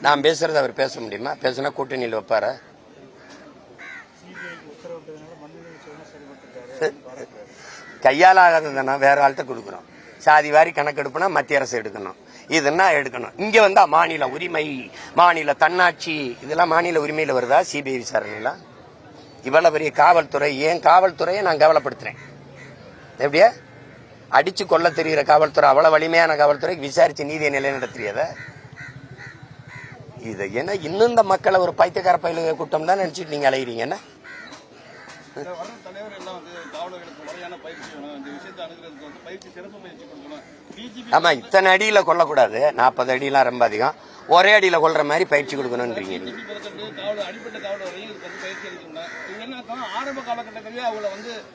நான் பேசுறது அவர் பேச முடியுமா? பேசுனா கூட்டணியில் வைப்பாரா? கையால் ஆகாததுன்னா வேற ஆள்கிட்ட கொடுக்குறோம். சாதி வாரி கணக்கெடுப்புனா மத்திய அரசு எடுக்கணும், இதுன்னா எடுக்கணும். இங்க வந்தா மாநில உரிமை, மாநில தன்னாட்சி, இதெல்லாம் மாநில உரிமையில வருதா? சிபிஐ விசாரணையில இவ்வளவு பெரிய காவல்துறை, ஏன் காவல்துறையை நான் கவலைப்படுத்துறேன். எப்படியா அடிச்சு கொல்ல தெரிகிற காவல்துறை, அவ்வளவு வலிமையான காவல்துறை விசாரிச்சு நீதியை நிலைநடத்தியத இது என்ன? இன்னும் இந்த மக்களை ஒரு பைத்தியக்கார பயில கூட்டம் தான் நினைச்சிட்டு நீங்க அலைகிறீங்க. என்ன ஆமா, இத்தனை அடியில கொல்லக்கூடாது, 40 அடியெல்லாம் ரொம்ப அதிகம், ஒரே அடியில கொல்ற மாதிரி பயிற்சி கொடுக்கணும்ன்றீங்க.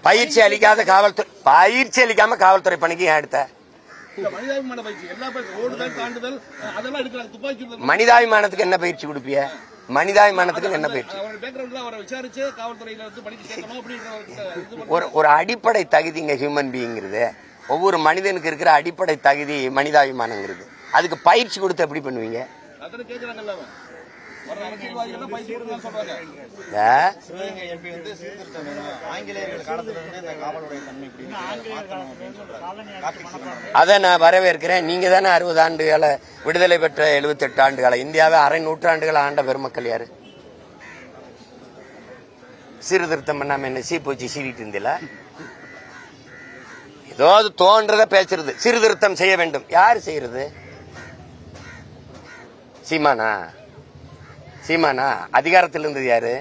பயிற்சி அளிக்காத காவல்துறை, பயிற்சி அளிக்காம காவல்துறை பணிக்கு ஏன் எடுத்த? மனிதாபிமானத்துக்கு என்ன பயிற்சி கொடுப்பிய? மனிதாபிமானத்துக்கு என்ன பயிற்சி? ஒரு அடிப்படை தகுதிங்க ஹியூமன் பீயிங்கிறது. ஒவ்வொரு மனிதனுக்கு இருக்கிற அடிப்படை தகுதி மனிதாபிமானங்கிறது. அதுக்கு பயிற்சி கொடுத்து எப்படி பண்ணுவீங்க? அதை நான் வரவேற்கிறேன். நீங்க தானே 60 ஆண்டுகால விடுதலை பெற்ற 78 ஆண்டுகால இந்தியாவை அரை நூற்றாண்டுகள் ஆண்ட பெருமக்கள் யாரு? சீர்திருத்தம் பண்ணாம என்ன சீப்பூச்சி சீவிட்டு இருந்தில? ஏதோ அது தோன்றத பேசுறது. சீர்திருத்தம் செய்ய வேண்டும், யாரு செய்யறது? சீமானா அதிகாரத்தில் இருந்தது யாரு?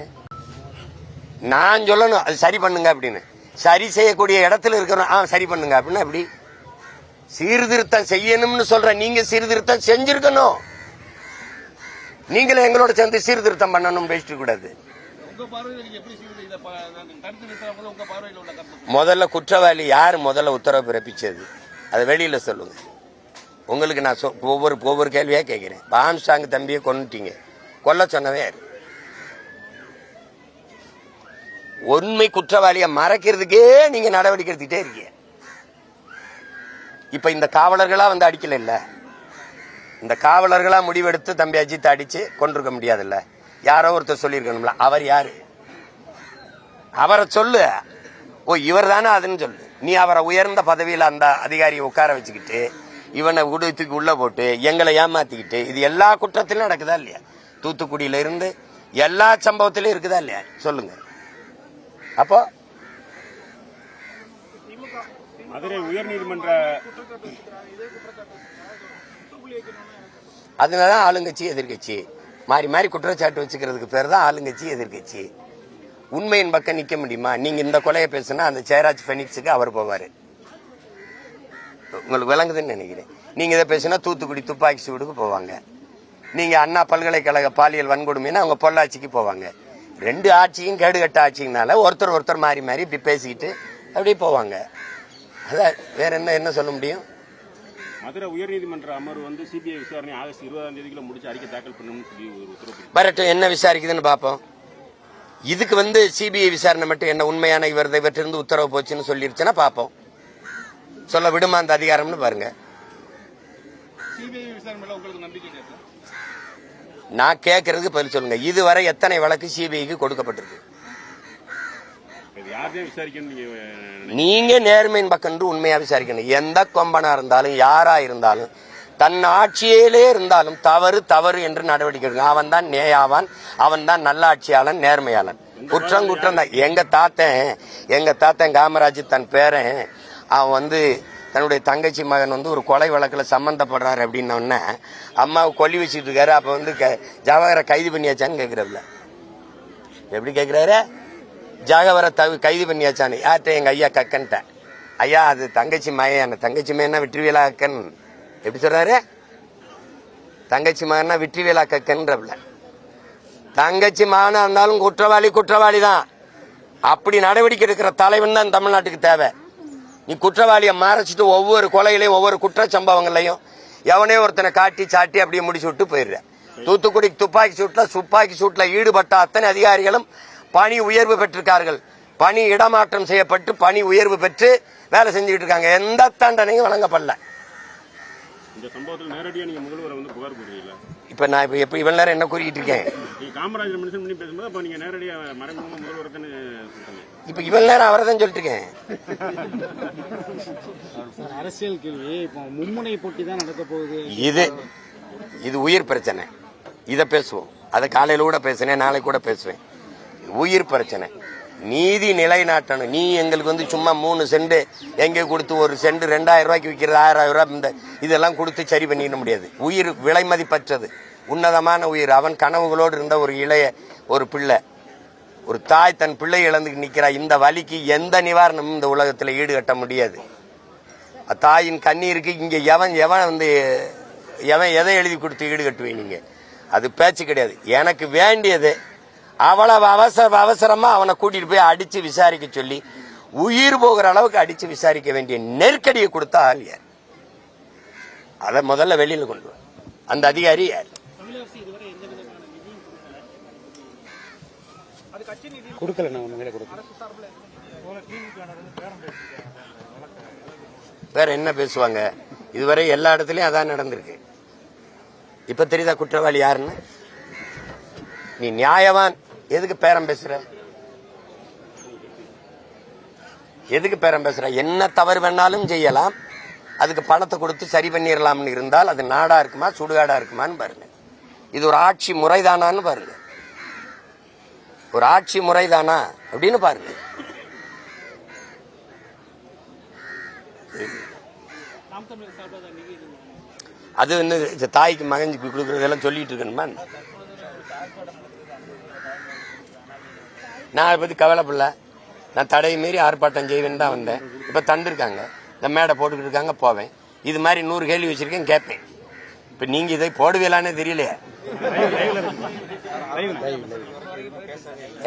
நான் சொல்லணும் அது சரி பண்ணுங்க அப்படின்னு. சரி செய்யக்கூடிய இடத்துல இருக்கிறோம், சரி பண்ணுங்க அப்படின்னா எப்படி? சீர்திருத்தம் செய்யணும்னு சொல்ற நீங்க சீர்திருத்தம் செஞ்சிருக்கணும். நீங்களே எங்களோட சேர்ந்து சீர்திருத்தம் பண்ணணும் பேசிட்டு கூடாது. முதல்ல குற்றவாளி யார் முதல்ல உத்தரவு பிறப்பிச்சது? அதை வெளியில சொல்லுங்க. உங்களுக்கு நான் ஒவ்வொரு கேள்வியா கேட்கிறேன். ஆம்ஸ்டாங் தம்பியை கொன்னுட்டீங்க, கொல்ல சொன்னவே யாரு? உண்மை குற்றவாளியை மறைக்கிறதுக்கே நீங்க நடவடிக்கை எடுத்துட்டே இருக்கீங்க. இப்ப இந்த காவலர்களா வந்து அடிக்கல இல்ல, இந்த காவலர்களா முடிவெடுத்து தம்பி அஜித் அடிச்சு கொண்டிருக்க முடியாதுல்ல. யாரோ ஒருத்தர் சொல்லியிருக்கணும்ல. அவர் யாரு? அவரை சொல்லு. ஓ இவர் தானே அதுன்னு சொல்லு. நீ அவரை உயர்ந்த பதவியில் அந்த அதிகாரியை உட்கார வச்சுக்கிட்டு இவனை உடுத்துக்கு உள்ள போட்டு எங்களை ஏமாத்திக்கிட்டு, இது எல்லா குற்றத்திலும் நடக்குதா இல்லையா? தூத்துக்குடியில இருந்து எல்லா சம்பவத்திலும் இருக்குதா இல்லையா? சொல்லுங்க. அப்போ மதுரை உயர்நீதிமன்ற அதனாலதான் ஆளுங்கட்சி எதிர்கட்சி மாறி மாறி குற்றச்சாட்டு வச்சுக்கிறதுக்கு பேர் தான் ஆளுங்கட்சி எதிர்கட்சி. உண்மையின் பக்கம் நிக்க முடியுமா? நீங்க இந்த கொலையை பேசுனா அந்த ஜெயராஜ் பெனிக்ஸுக்கு அவர் போவாரு. உங்களுக்கு விளங்குதுன்னு நினைக்கிறேன். நீங்க இதை பேசுனா தூத்துக்குடி துப்பாக்கி சூடுக்கு போவாங்க. நீங்க அண்ணா பல்கலைக்கழக பாலியல் வன்கொடுமைன்னா அவங்க பொள்ளாச்சிக்கு போவாங்க. 2 ஆட்சியும் கேடுகட்ட ஆட்சிங்கனால ஒருத்தர் மாறி மாறி இப்படி பேசிக்கிட்டு அப்படியே போவாங்க. அதான் வேற என்ன சொல்ல முடியும்? மதுரை உயர்நீதிமன்ற அமர்வு வந்து சிபிஐ விசாரணை ஆகஸ்ட் 20ஆம் தேதிக்குள்ள முடிச்சு அறிக்கை தாக்கல் பண்ணணும்னு சொல்லி ஒரு உத்தரவு. வரட்டும், என்ன விசாரிக்குதுன்னு பாப்போம். இதுக்கு சிபிஐ விசாரணை மட்டும் என்ன உண்மையான இவற்றிலிருந்து உத்தரவு போச்சுன்னு சொல்லிருச்சுன்னா பாப்போம். சொல்ல விடுமா அந்த அதிகாரம்னு பாருங்க. நான் கேட்கறதுக்கு பதில் சொல்லுங்க. இதுவரை எத்தனை வழக்கு சிபிஐக்கு கொடுக்கப்பட்டிருக்கு? நீங்க நேர்மையின் பக்கம் உண்மையா விசாரிக்கணும். எந்த கொம்பனா இருந்தாலும் யாரா இருந்தாலும் தன் ஆட்சியிலே இருந்தாலும் தவறு என்று நடவடிக்கை எடுக்கணும். அவன் தான் நேயாவான், அவன் தான் நல்ல ஆட்சியாளன், நேர்மையாளன். குற்றம் தான். எங்க தாத்தன் காமராஜ் தன் பேரன் அவன் தன்னுடைய தங்கச்சி மகன் ஒரு கொலை வழக்கில் சம்பந்தப்படுறாரு அப்படின்னோடனே அம்மாவை கொல்லி வச்சுட்டு இருக்காரு. அப்ப ஜவஹரை கைது பண்ணியாச்சான்னு கேட்கிறாருல. எப்படி கேட்கிறாரு? ஜவஹரை கைது பண்ணியாச்சான்னு. யார்கிட்ட? எங்க ஐயா கக்கன்ட்ட. ஐயா அது தங்கச்சி மகன், தங்கச்சி மகன்னா வெற்றிவேலா கக்கன். எப்படி சொல்றாரு? தங்கச்சி மகன்னா வெற்றிவேலா கக்கன்றப்ல. தங்கச்சி மகனா இருந்தாலும் குற்றவாளி தான். அப்படி நடவடிக்கை எடுக்கிற தலைவன் தான் தமிழ்நாட்டுக்கு தேவை. நீ குற்றவாளியை மறைச்சிட்டு ஒவ்வொரு கொலையிலையும் ஒவ்வொரு குற்ற சம்பவங்களையும் எவனே ஒருத்தனை காட்டி சாட்டி அப்படியே முடிச்சு விட்டு போயிடுற. தூத்துக்குடி துப்பாக்கி சூட்ல ஈடுபட்ட அத்தனை அதிகாரிகளும் பணி உயர்வு பெற்றிருக்கார்கள். பணி இடமாற்றம் செய்யப்பட்டு பணி உயர்வு பெற்று வேலை செஞ்சுட்டு இருக்காங்க. எந்த தண்டனையும் வழங்கப்படல. இந்த சம்பவத்தில் நேரடியாக நீங்க முதல்வரை புகார் போடுறீங்களா? இப்ப நான் இப்ப இவ்வளவு நேரம் என்ன கூறிக்கிட்டு இருக்கேன்? நீங்க காமராஜர் மென்ஷன் பண்ணி பேசும்போது அப்ப நீங்க நேரடியா மறைமுகமா முதல்வர் தானே சொல்றீங்க. இப்ப இவ்வளவு நேரம் அவரை தான் சொல்லிட்டு இருக்கேன். அரசியல் கேள்வி இப்போ மும்முனை போட்டி தான் நடக்க போகுது. இது உயிர் பிரச்சனை. இத பேசுவோம். அதை காலையில கூட பேசுனேன், நாளை கூட பேசுவேன். உயிர் பிரச்சனை. நீதி நிலைநாட்டணும். நீ எங்களுக்கு சும்மா 3 சென்ட் எங்க கொடுத்து 1 சென்ட் 2000 ரூபாய்க்கு விற்கிறது 1000 ரூபாய் இந்த இதெல்லாம் கொடுத்து சரி பண்ணிட முடியாது. உயிர் விலை மதிப்பற்றது, உன்னதமான உயிர். அவன் கனவுகளோடு இருந்த ஒரு பிள்ளை, ஒரு தாய் தன் பிள்ளை இழந்து நிற்கிறா. இந்த வலிக்கு எந்த நிவாரணமும் இந்த உலகத்தில் ஈடுகட்ட முடியாது. தாயின் கண்ணீருக்கு இங்க எவன் எதை எழுதி கொடுத்து ஈடுகட்டுவேன்? நீங்க அது பேச்சு கிடையாது. எனக்கு வேண்டியது அவ்வளவு அவசரமா அவனை கூட்டிட்டு போய் அடிச்சு விசாரிக்க சொல்லி உயிர் போகிற அளவுக்கு அடிச்சு விசாரிக்க வேண்டிய நெருக்கடியை கொடுத்தா ஆள் யார்? அதை முதல்ல வெளியில கொண்டு வர அந்த அதிகாரி யார்? வேற என்ன பேசுவாங்க? இதுவரை எல்லா இடத்துலயும் அதான் நடந்திருக்கு. இப்ப தெரியுதா குற்றவாளி யாருன்னு? நீ நியாயவான், எதுக்கு பேரம் பேசுற? எதுக்கு பேரம் பேசுற? என்ன தவறு வேணாலும் செய்யலாம், அதுக்கு பணத்தை கொடுத்து சரி பண்ணிடலாம்னு இருந்தால் அது நாடா இருக்குமா சுடுகாடா இருக்குமான்னு பாருங்க. இது ஒரு ஆட்சி முறைதானான்னு பாருங்க. ஒரு ஆட்சி முறைதானா அப்படின்னு பாருங்க. அது என்ன தாய்க்கு மகன் கொடுக்கறதெல்லாம் சொல்லிட்டு இருக்கணுமா? நான் அதை பத்தி கவலைப்படல. நான் தடையை மீறி ஆர்ப்பாட்டம் செய்வேன் தான் வந்தேன். இப்ப தந்திருக்காங்க, இந்த மேடை போட்டுக்கிட்டு இருக்காங்க, போவேன். இது மாதிரி 100 கேள்வி வச்சிருக்கேன், கேட்பேன். இப்ப நீங்க இதை போடுவீங்களான்னு தெரியலையே.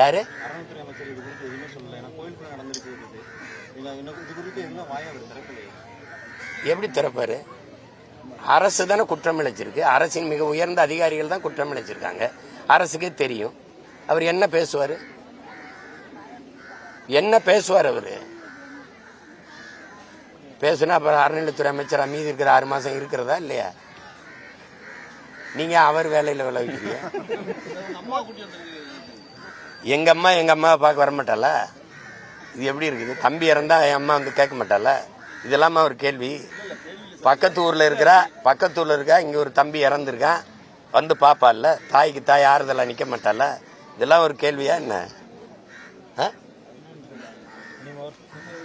யாரு எப்படி திறப்பாரு? அரசு தானே குற்றம் இழைச்சிருக்கு. அரசின் மிக உயர்ந்த அதிகாரிகள் தான் குற்றம் இழைச்சிருக்காங்க. அரசுக்கே தெரியும். அவர் என்ன பேசுவாரு? என்ன பேசுவார்? அவரு பேசுனா அப்புறம் அறநிலைத்துறை அமைச்சர் மீதி இருக்கிற 6 மாசம் இருக்கிறதா இல்லையா? நீங்க அவர் வேலையில விளைவிக்கிறீங்க. எங்க அம்மாவை பார்க்க வர மாட்டால? இது எப்படி இருக்குது? தம்பி இறந்தா என் அம்மா கேட்க மாட்டால? இதெல்லாம் ஒரு கேள்வி. பக்கத்து ஊர்ல இருக்கா, இங்க ஒரு தம்பி இறந்துருக்கான், பாப்பா இல்ல, தாய்க்கு தாய் ஆறுதலா நிக்க மாட்டால? இதெல்லாம் ஒரு கேள்வியா என்ன?